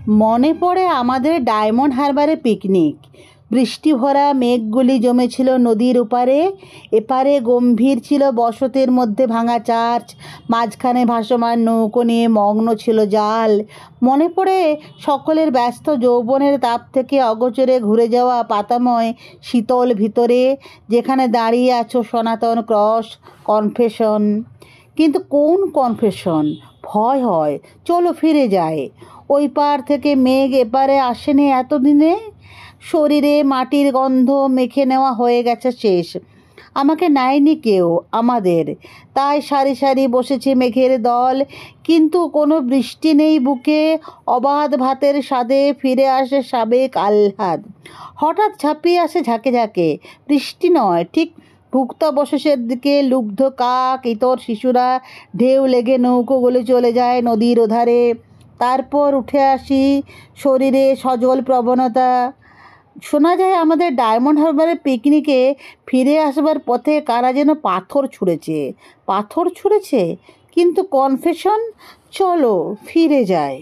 মনে পড়ে আমাদের ডায়মন্ড হারবারে পিকনিক। বৃষ্টি ভরা মেঘগুলি জমেছিল নদীর ওপারে। এপারে গম্ভীর ছিল বসতের মধ্যে ভাঙা চার্চ, মাঝখানে ভাসমান নৌকো নিয়ে মগ্ন ছিল জাল। মনে পড়ে সকলের ব্যস্ত যৌবনের তাপ থেকে অগোচরে ঘুরে যাওয়া পাতাময় শীতল ভিতরে, যেখানে দাঁড়িয়ে আছো সনাতন ক্রস কনফেশন। কিন্তু কোন কনফেশন? ভয় হয়, চলো ফিরে যায়। ওই পার থেকে মেঘ এপারে আসেনি এতদিনে। শরীরে মাটির গন্ধ মেখে নেওয়া হয়ে গেছে শেষ। আমাকে নেয়নি কেউ আমাদের, তাই সারি সারি বসেছে মেঘের দল। কিন্তু কোনো বৃষ্টি নেই বুকে, অবাধ ভাতের স্বাদে ফিরে আসে সাবেক আহ্লাদ। হঠাৎ ঝাঁপিয়ে আসে ঝাঁকে ঝাঁকে, বৃষ্টি নয় ঠিক ভুক্তাবশেষের দিকে লুব্ধ কাক ইতর শিশুরা। ঢেউ লেগে নৌকোগুলো চলে যায় নদীর ওধারে। তারপর উঠে আসি, শরীরে সজল প্রবণতা। শোনা যায় আমাদের ডায়মন্ড হারবারের পিকনিকে ফিরে আসবার পথে কারা যেন পাথর ছুঁড়েছে। পাথর ছুঁড়েছে, কিন্তু কনফেশন? চলো ফিরে যায়।